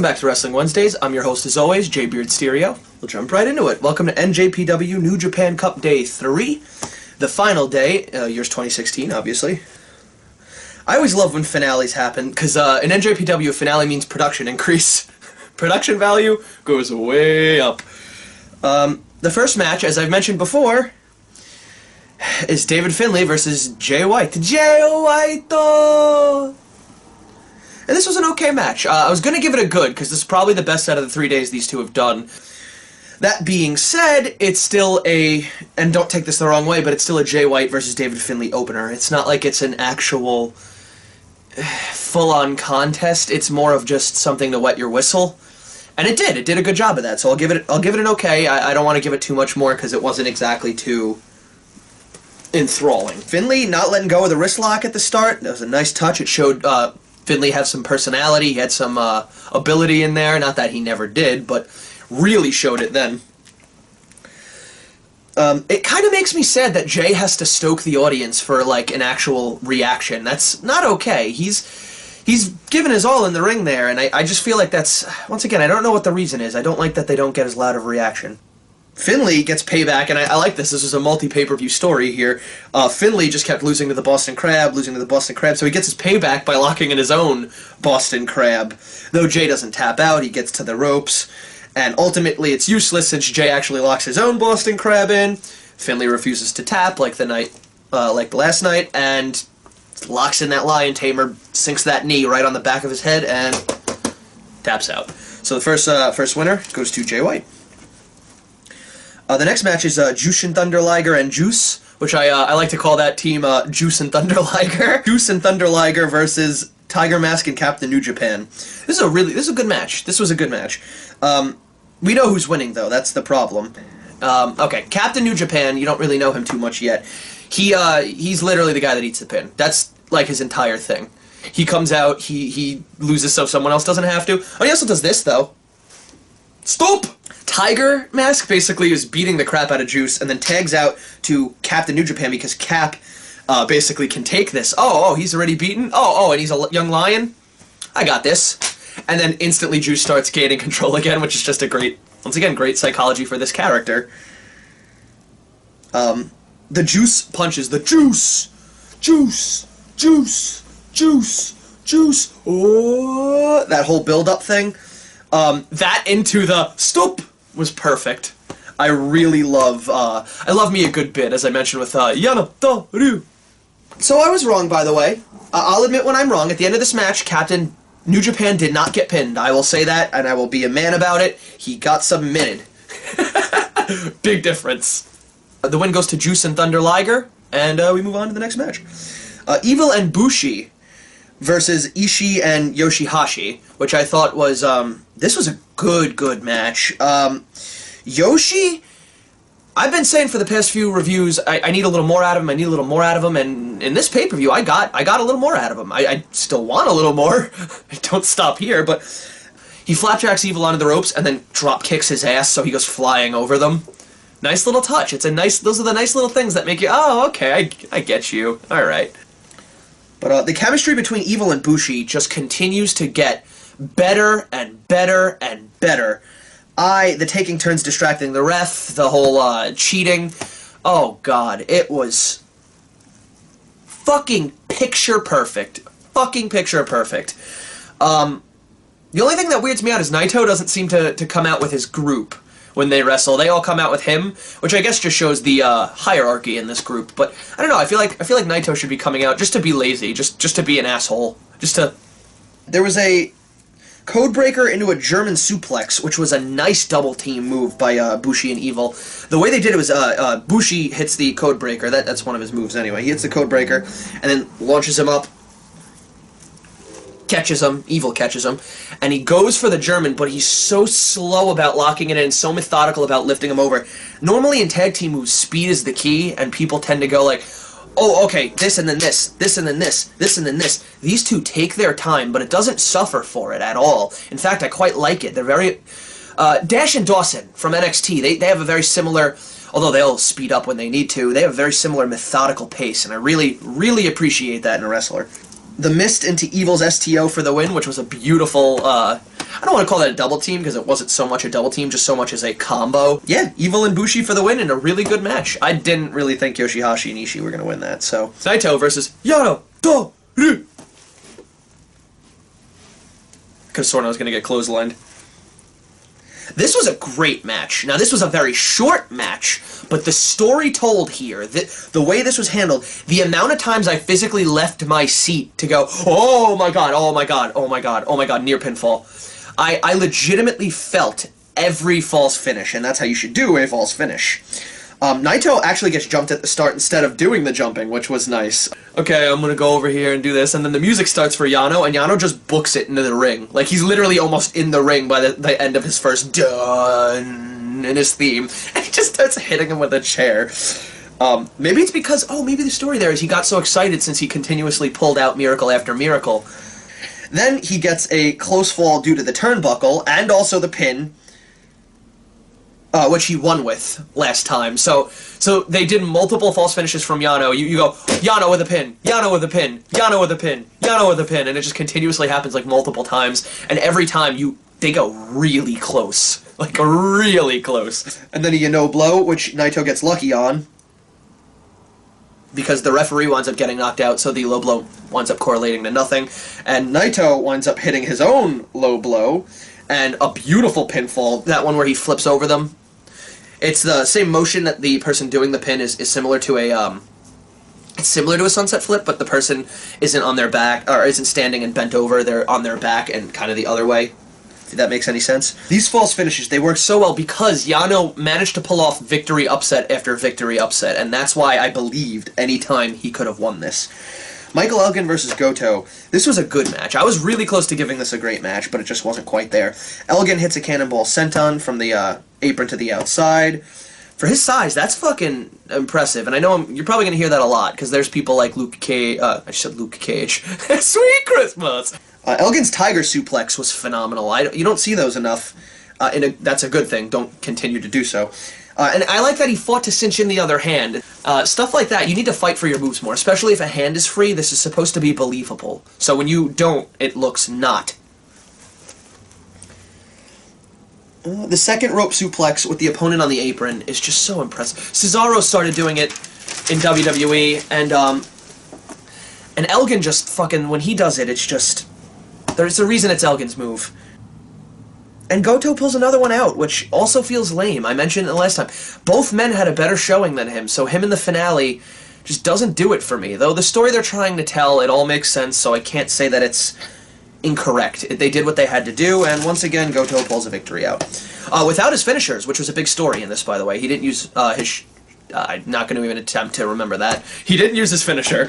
back to Wrestling Wednesdays. I'm your host as always, Jay Beard Stereo. We'll jump right into it. Welcome to NJPW New Japan Cup Day 3. The final day, year's 2016, obviously. I always love when finales happen, because in NJPW, a finale means production increase. Production value goes way up. The first match, as I've mentioned before, is David Finlay versus Jay White. Jay White! And this was an okay match. I was going to give it a good, because this is probably the best out of the 3 days these two have done. That being said, it's still a, and don't take this the wrong way, but it's still a Jay White versus David Finlay opener. It's not like it's an actual full-on contest. It's more of just something to wet your whistle. And it did. It did a good job of that, so I'll give it an okay. I don't want to give it too much more, because it wasn't exactly too enthralling. Finlay not letting go of the wrist lock at the start. That was a nice touch. It showed Finlay had some personality, he had some ability in there, not that he never did, but really showed it then. It kind of makes me sad that Jay has to stoke the audience for, like, an actual reaction. That's not okay. He's given his all in the ring there, and I just feel like that's, once again, I don't know what the reason is. I don't like that they don't get as loud of a reaction. Finlay gets payback, and I like this. This is a multi-pay-per-view story here. Finlay just kept losing to the Boston Crab, so he gets his payback by locking in his own Boston Crab. Though Jay doesn't tap out, he gets to the ropes, and ultimately it's useless since Jay actually locks his own Boston Crab in. Finlay refuses to tap like the last night, and locks in that Lion Tamer, sinks that knee right on the back of his head, and taps out. So the first winner goes to Jay White. The next match is Jushin Thunder Liger and Juice, which I like to call that team Juice and Thunder Liger. Juice and Thunder Liger versus Tiger Mask and Captain New Japan. This is a good match. This was a good match. We know who's winning though. That's the problem. Okay, Captain New Japan. You don't really know him too much yet. He's literally the guy that eats the pin. That's like his entire thing. He comes out. He loses so someone else doesn't have to. Oh, he also does this though. Stop! Tiger Mask basically is beating the crap out of Juice and then tags out to Captain New Japan because Cap basically can take this. Oh, he's already beaten? Oh, and he's a young lion? I got this. And then instantly Juice starts gaining control again, which is just a great, once again, great psychology for this character. The Juice punches. The Juice! Juice! Juice! Juice! Juice! Oh, that whole build-up thing. That into the stop was perfect. I really love, I love me a good bit, as I mentioned with, Yana Toru. So I was wrong, by the way. I'll admit when I'm wrong. At the end of this match, Captain New Japan did not get pinned. I will say that, and I will be a man about it. He got submitted. Big difference. The win goes to Juice and Thunder Liger, and we move on to the next match. Evil and Bushi versus Ishii and Yoshihashi, which I thought was, this was a good match. Yoshi, I've been saying for the past few reviews, I need a little more out of him, and in this pay-per-view, I got a little more out of him. I still want a little more. Don't stop here, but he flapjacks Evil onto the ropes and then drop kicks his ass so he goes flying over them. Nice little touch. Those are the nice little things that make you, oh, okay, I get you. Alright. But the chemistry between Evil and Bushi just continues to get better and better and better. The taking turns distracting the ref, the whole cheating. Oh god, it was fucking picture perfect. Fucking picture perfect. The only thing that weirds me out is Naito doesn't seem to come out with his group when they wrestle. They all come out with him, which I guess just shows the hierarchy in this group. But I don't know. I feel like Naito should be coming out just to be lazy, just to be an asshole, just to. There was a Codebreaker into a German suplex, which was a nice double team move by Bushi and Evil. The way they did it was Bushi hits the Codebreaker. That's one of his moves anyway. He hits the Codebreaker and then launches him up. Catches him, Evil catches him, and he goes for the German, but he's so slow about locking it in, so methodical about lifting him over. Normally in tag team moves, speed is the key, and people tend to go like, oh, okay, this and then this, this and then this, this and then this. These two take their time, but it doesn't suffer for it at all. In fact, I quite like it. They're very... Dash and Dawson from NXT, they have a very similar... Although they'll speed up when they need to, they have a very similar methodical pace, and I really, really appreciate that in a wrestler. The Mist into Evil's STO for the win, which was a beautiful... I don't want to call that a double team because it wasn't so much a double team, just so much as a combo. Yeah, Evil and Bushi for the win in a really good match. I didn't really think Yoshihashi and Ishii were going to win that, so. Naito versus Yano Toru. Could have sworn I was going to get clotheslined. This was a great match. Now, this was a very short match, but the story told here, the way this was handled, the amount of times I physically left my seat to go, oh my god, oh my god, oh my god, oh my god, near pinfall. I legitimately felt every false finish, and that's how you should do a false finish. Naito actually gets jumped at the start instead of doing the jumping, which was nice. Okay, I'm gonna go over here and do this, and then the music starts for Yano, and Yano just books it into the ring. Like, he's literally almost in the ring by the end of his first done in his theme, and he just starts hitting him with a chair. Maybe it's because, maybe the story there is he got so excited since he continuously pulled out Miracle after Miracle. Then he gets a close fall due to the turnbuckle, and also the pin, which he won with last time. So they did multiple false finishes from Yano. You go, Yano with a pin, Yano with a pin, Yano with a pin, Yano with a pin, and it just continuously happens like multiple times, and every time they go really close. Like, really close. And then a Yano blow, which Naito gets lucky on, because the referee winds up getting knocked out, so the low blow winds up correlating to nothing, and Naito winds up hitting his own low blow, and a beautiful pinfall, that one where he flips over them. It's the same motion that the person doing the pin is similar to a, it's similar to a sunset flip, but the person isn't on their back, or isn't standing and bent over, they're on their back and kind of the other way. If that makes any sense. These false finishes, they work so well because Yano managed to pull off victory upset after victory upset, and that's why I believed any time he could have won this. Michael Elgin versus Goto. This was a good match. I was really close to giving this a great match, but it just wasn't quite there. Elgin hits a cannonball senton from the apron to the outside. For his size, that's fucking impressive, and I know you're probably going to hear that a lot, because there's people like Luke Cage, I just said Luke Cage. Sweet Christmas! Elgin's Tiger Suplex was phenomenal. You don't see those enough, that's a good thing. Don't continue to do so. And I like that he fought to cinch in the other hand. Stuff like that, you need to fight for your moves more, especially if a hand is free. This is supposed to be believable. So when you don't, it looks not. The second rope suplex with the opponent on the apron is just so impressive. Cesaro started doing it in WWE, and Elgin just fucking, when he does it, it's just, there's a reason it's Elgin's move. And Goto pulls another one out, which also feels lame. I mentioned it last time. Both men had a better showing than him, so him in the finale just doesn't do it for me. Though the story they're trying to tell, it all makes sense, so I can't say that it's incorrect. They did what they had to do, and once again, Goto pulls a victory out. Without his finishers, which was a big story in this, by the way. He didn't use his... I'm not going to even attempt to remember that. He didn't use his finisher.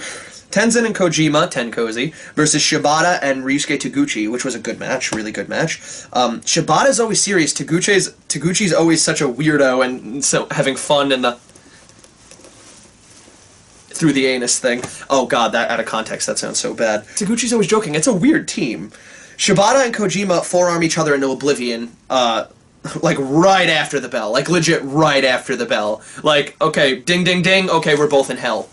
Tenzin and Kojima, Tenkozy, versus Shibata and Ryusuke Taguchi, which was a good match, really good match. Shibata's always serious. Taguchi's always such a weirdo and so having fun in the through the anus thing. Oh god, that out of context, that sounds so bad. Taguchi's always joking. It's a weird team. Shibata and Kojima forearm each other into oblivion, like right after the bell. Like legit right after the bell. Like, okay, ding ding ding, okay, we're both in hell.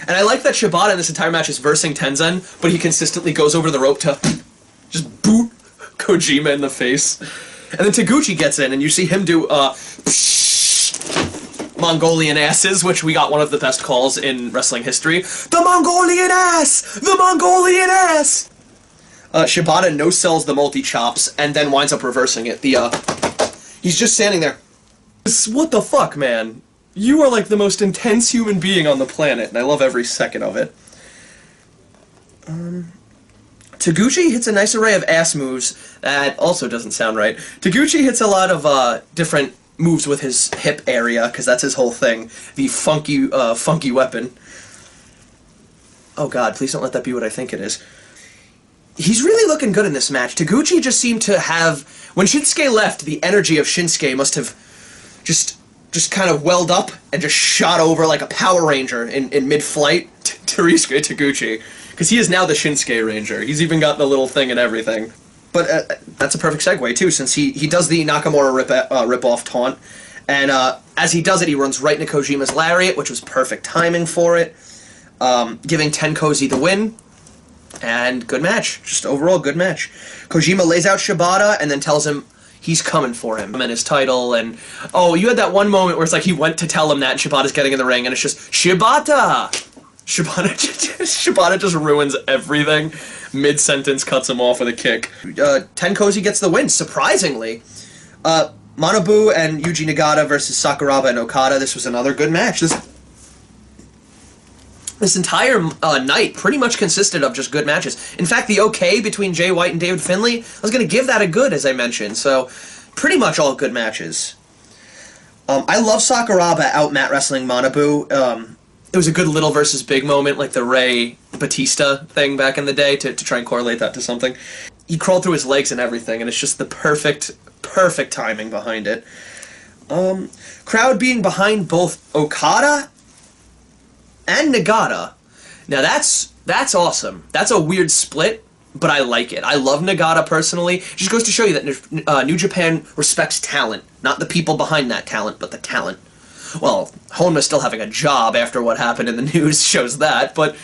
And I like that Shibata in this entire match is versing Tenzin, but he consistently goes over the rope to just boot Kojima in the face. And then Taguchi gets in, and you see him do, Mongolian asses, which we got one of the best calls in wrestling history. The Mongolian ass! The Mongolian ass! Shibata no-sells the multi-chops, and then winds up reversing it. He's just standing there. What the fuck, man? You are like the most intense human being on the planet, and I love every second of it. Taguchi hits a nice array of ass moves. That also doesn't sound right. Taguchi hits a lot of different moves with his hip area, because that's his whole thing. The funky weapon. Oh god, please don't let that be what I think it is. He's really looking good in this match. Taguchi just seemed to have... When Shinsuke left, the energy of Shinsuke must have just kind of welled up and just shot over like a Power Ranger in mid-flight to Ryusuke Taguchi. Because he is now the Shinsuke Ranger. He's even got the little thing and everything. But that's a perfect segue, too, since he does the Nakamura rip-off taunt. And as he does it, he runs right into Kojima's lariat, which was perfect timing for it, giving Tenkozy the win. And good match. Just overall good match. Kojima lays out Shibata and then tells him he's coming for him and his title. And oh, you had that one moment where it's like he went to tell him that and Shibata's getting in the ring and it's just Shibata! Shibata just ruins everything. Mid-sentence cuts him off with a kick. Tenkozy gets the win, surprisingly. Manabu and Yuji Nagata versus Sakuraba and Okada. This was another good match. This entire night pretty much consisted of just good matches. In fact, the OK between Jay White and David Finlay, I was going to give that a good, as I mentioned. So, pretty much all good matches. I love Sakuraba out mat wrestling Manabu. It was a good little versus big moment, like the Rey Batista thing back in the day, to try and correlate that to something. He crawled through his legs and everything, and it's just the perfect timing behind it. Crowd being behind both Okada and Nagata. Now that's awesome. That's a weird split, but I like it. I love Nagata personally. It just goes to show you that New Japan respects talent. Not the people behind that talent, but the talent. Well, Honma still having a job after what happened in the news shows that, but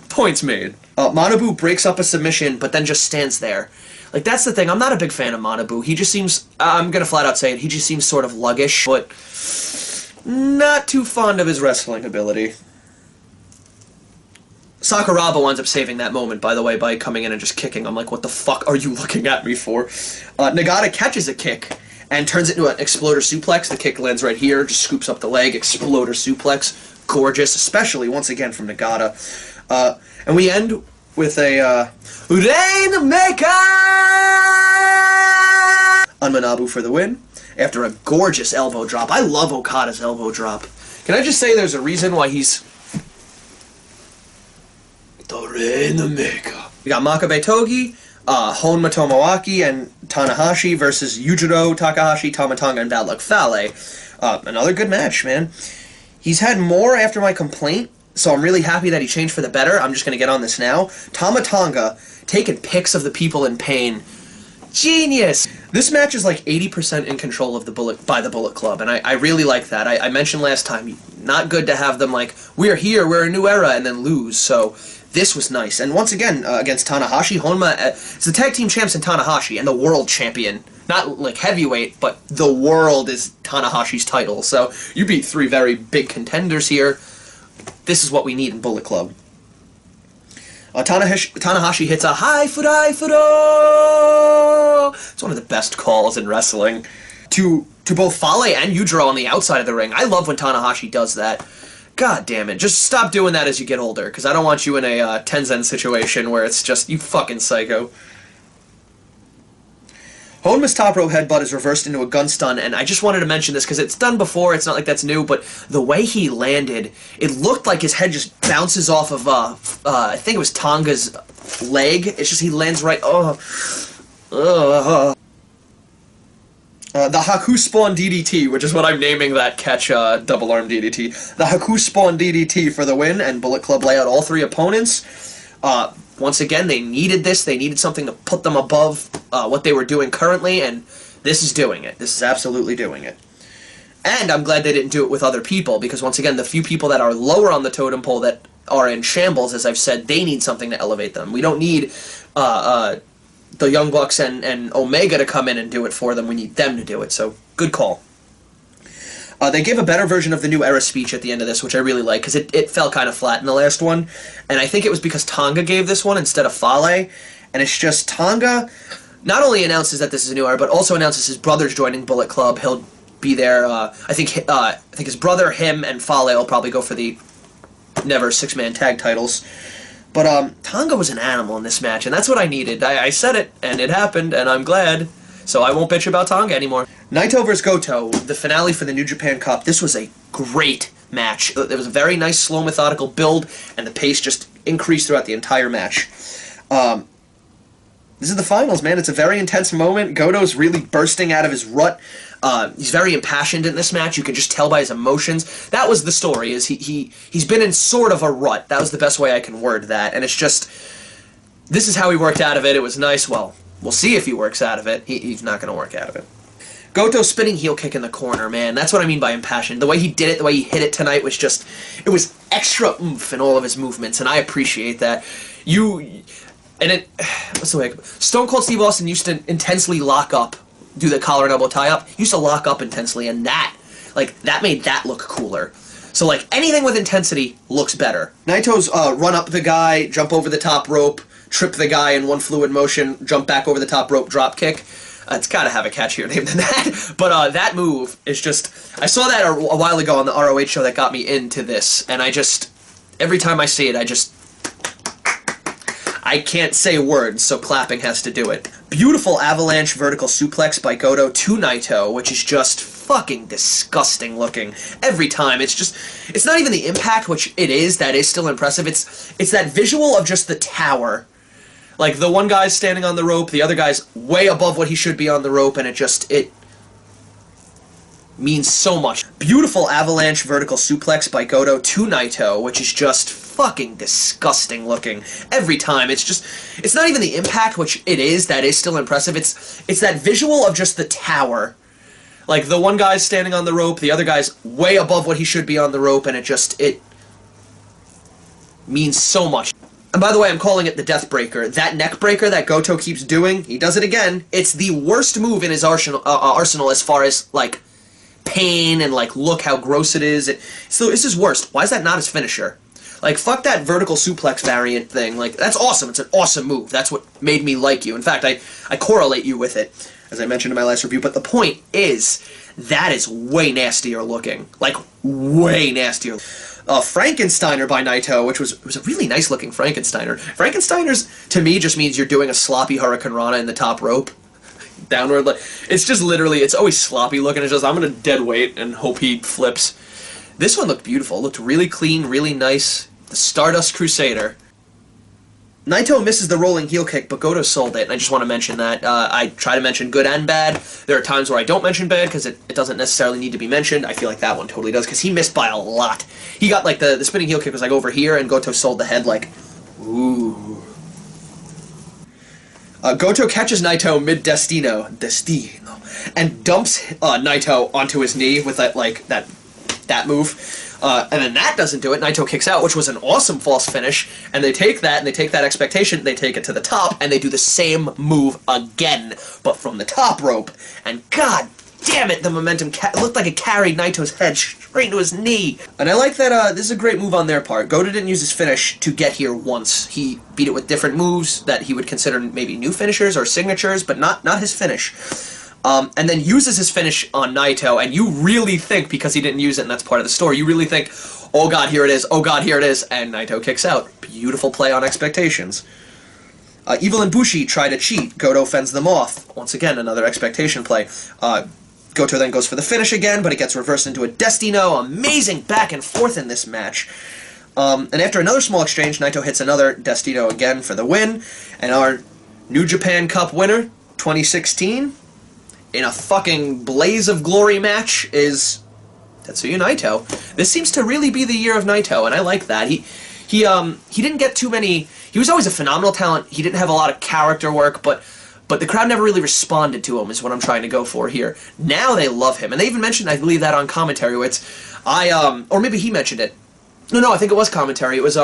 points made. Manabu breaks up a submission, but then just stands there. Like, that's the thing. I'm not a big fan of Manabu. He just seems, I'm gonna flat out say it, he just seems sort of luggish, but not too fond of his wrestling ability. Sakuraba winds up saving that moment, by the way, by coming in and just kicking. I'm like, what the fuck are you looking at me for? Nagata catches a kick and turns it into an exploder suplex. The kick lands right here, just scoops up the leg, exploder suplex. Gorgeous, especially, once again, from Nagata. And we end with a Rainmaker on Manabu for the win, after a gorgeous elbow drop. I love Okada's elbow drop. Can I just say there's a reason why he's the Rainmaker. We got Makabe Togi, Honma Tomoaki, and Tanahashi versus Yujiro Takahashi, Tama Tonga, and Bad Luck Fale. Another good match, man. He's had more after my complaint, so I'm really happy that he changed for the better. I'm just going to get on this now. Tama Tonga taking pics of the people in pain. Genius! This match is like 80% in control of the Bullet Club, and I really like that. I mentioned last time, not good to have them like, we're here, we're a new era, and then lose, so this was nice. And once again, against Tanahashi, Honma, it's the tag team champs in Tanahashi, and the world champion. Not like heavyweight, but the world is Tanahashi's title, so you beat three very big contenders here. This is what we need in Bullet Club. Tanahashi hits a high fudai fudo. It's one of the best calls in wrestling. To both Fale and Yujiro on the outside of the ring. I love when Tanahashi does that. God damn it. Just stop doing that as you get older, because I don't want you in a Tenzen situation where it's just, you fucking psycho. Honma's top rope headbutt is reversed into a gun stun, and I just wanted to mention this because it's done before, it's not like that's new, but the way he landed, it looked like his head just bounces off of, I think it was Tonga's leg. It's just he lands right, the Haku Spawn DDT, which is what I'm naming that catch, double arm DDT. The Haku Spawn DDT for the win, and Bullet Club lay out all three opponents. Once again, they needed this. They needed something to put them above what they were doing currently, and this is doing it. This is absolutely doing it. And I'm glad they didn't do it with other people, because once again, the few people that are lower on the totem pole that are in shambles, as I've said, they need something to elevate them. We don't need the Young Bucks and Omega to come in and do it for them. We need them to do it, so good call. They gave a better version of the New Era speech at the end of this, which I really like, because it fell kind of flat in the last one. And I think it was because Tonga gave this one instead of Fale. And it's just Tonga not only announces that this is a new era, but also announces his brother's joining Bullet Club. He'll be there. I think his brother, him, and Fale will probably go for the Never six-man tag titles. But Tonga was an animal in this match, and that's what I needed. I said it, and it happened, and I'm glad. So I won't bitch about Tonga anymore. Naito vs. Goto, the finale for the New Japan Cup. This was a great match. There was a very nice, slow, methodical build, and the pace just increased throughout the entire match. This is the finals, man. It's a very intense moment. Goto's really bursting out of his rut. He's very impassioned in this match. You can just tell by his emotions. That was the story, is he's been in sort of a rut. That was the best way I can word that. And it's just, this is how he worked out of it. It was nice. Well, we'll see if he works out of it. He's not going to work out of it. Goto spinning heel kick in the corner, man. That's what I mean by impassioned. The way he did it, the way he hit it tonight was just, it was extra oomph in all of his movements, and I appreciate that. And it, what's the way? Stone Cold Steve Austin used to intensely lock up, do the collar and elbow tie up. He used to lock up intensely, and that made that look cooler. So like anything with intensity looks better. Naito's run up the guy, jump over the top rope, trip the guy in one fluid motion, jump back over the top rope, drop kick. It's gotta have a catchier name than that. But that move is just, I saw that a while ago on the ROH show that got me into this, and I just, every time I see it, I can't say words, so clapping has to do it. Beautiful avalanche vertical suplex by Goto to Naito, which is just fucking disgusting looking every time. It's not even the impact, which it is, that is still impressive. It's that visual of just the tower. Like, the one guy's standing on the rope, the other guy's way above what he should be on the rope, and it means so much. Beautiful avalanche vertical suplex by Goto to Naito, which is just fucking disgusting looking every time. It's not even the impact, which it is, that is still impressive. It's that visual of just the tower. Like, the one guy's standing on the rope, the other guy's way above what he should be on the rope, and it means so much. And by the way, I'm calling it the Death Breaker. That neck breaker that Goto keeps doing, he does it again. It's the worst move in his arsenal as far as, like, pain and, like, look how gross it is. So this is worst. Why is that not his finisher? Like, fuck that vertical suplex variant thing. Like, that's awesome. It's an awesome move. That's what made me like you. In fact, I correlate you with it, as I mentioned in my last review. But the point is, that is way nastier looking. Like, way nastier. Frankensteiner by Naito, which was a really nice looking Frankensteiner. Frankensteiner's, to me, just means you're doing a sloppy Hurricane Rana in the top rope. Downward, like, it's just literally, it's always sloppy looking. It's just, I'm gonna dead weight and hope he flips. This one looked beautiful. It looked really clean, really nice. The Stardust Crusader. Naito misses the rolling heel kick, but Goto sold it, and I just want to mention that. I try to mention good and bad. There are times where I don't mention bad, because it doesn't necessarily need to be mentioned. I feel like that one totally does, because he missed by a lot. He got, like, the spinning heel kick was, like, over here, and Goto sold the head, like, ooh. Goto catches Naito mid-Destino, and dumps Naito onto his knee with that, like, that move. And then that doesn't do it. Naito kicks out, which was an awesome false finish. And they take that, and they take that expectation, they take it to the top, and they do the same move again, but from the top rope. And god damn it, the momentum looked like it carried Naito's head straight into his knee. And I like that this is a great move on their part. Goto didn't use his finish to get here once. He beat it with different moves that he would consider maybe new finishers or signatures, but not his finish. And then uses his finish on Naito, and you really think, because he didn't use it and that's part of the story, you really think, oh god, here it is, oh god, here it is, and Naito kicks out. Beautiful play on expectations. Evil and Bushi try to cheat. Goto fends them off. Once again, another expectation play. Goto then goes for the finish again, but it gets reversed into a Destino. Amazing back and forth in this match. And after another small exchange, Naito hits another Destino again for the win. And our New Japan Cup winner, 2016... in a fucking blaze of glory match is Tetsuya Naito. This seems to really be the year of Naito, and I like that. He didn't get too many. He was always a phenomenal talent. He didn't have a lot of character work, but the crowd never really responded to him. Is what I'm trying to go for here. Now they love him, and they even mentioned, I believe, that on commentary. Or maybe he mentioned it. No, I think it was commentary. It was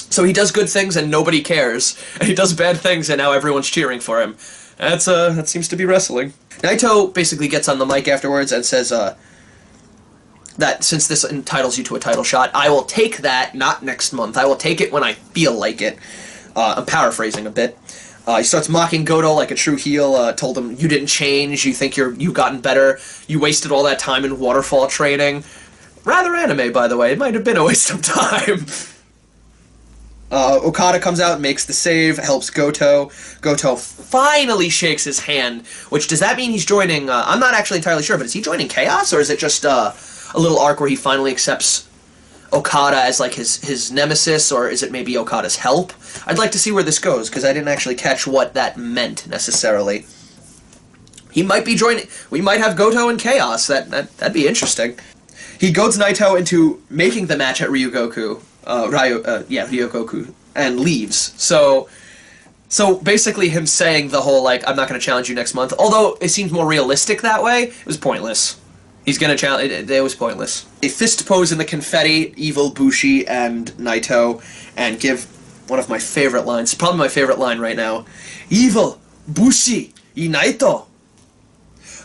so he does good things and nobody cares, and he does bad things and now everyone's cheering for him. That seems to be wrestling. Naito basically gets on the mic afterwards and says that since this entitles you to a title shot, I will take that, not next month. I will take it when I feel like it. I'm paraphrasing a bit. He starts mocking Goto like a true heel, told him, you didn't change, you think you've gotten better, you wasted all that time in waterfall training. Rather anime, by the way. It might have been a waste of time. Okada comes out and makes the save, helps Goto. Goto finally shakes his hand, which, does that mean he's joining, I'm not actually entirely sure, but is he joining Chaos, or is it just a little arc where he finally accepts Okada as, like, his nemesis, or is it maybe Okada's help? I'd like to see where this goes, because I didn't actually catch what that meant, necessarily. He might be joining, we might have Goto in Chaos, that'd be interesting. He goads Naito into making the match at Ryogoku. Ryogoku, and leaves. So basically him saying the whole, like, I'm not going to challenge you next month, although it seems more realistic that way, it was pointless. He's going to challenge, it was pointless. A fist pose in the confetti, Evil, Bushi, and Naito, and give one of my favorite lines, probably my favorite line right now. Evil, Bushi, Inaito.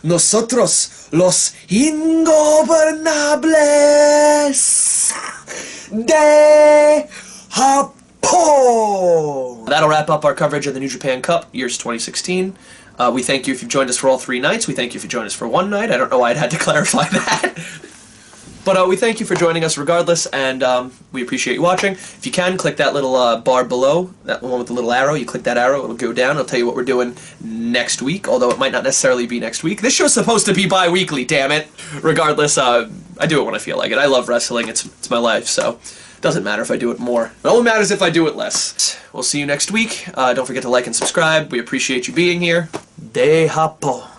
Nosotros, los ingobernables de Japón. That'll wrap up our coverage of the New Japan Cup, years 2016. We thank you if you've joined us for all 3 nights. We thank you if you joined us for 1 night. I don't know why I'd had to clarify that. But we thank you for joining us regardless, and we appreciate you watching. If you can, click that little bar below, that one with the little arrow. You click that arrow, it'll go down. It'll tell you what we're doing next week, although it might not necessarily be next week. This show's supposed to be bi-weekly, damn it. Regardless, I do it when I feel like it. I love wrestling. It's my life, so it doesn't matter if I do it more. It only matters if I do it less. We'll see you next week. Don't forget to like and subscribe. We appreciate you being here. De Japón.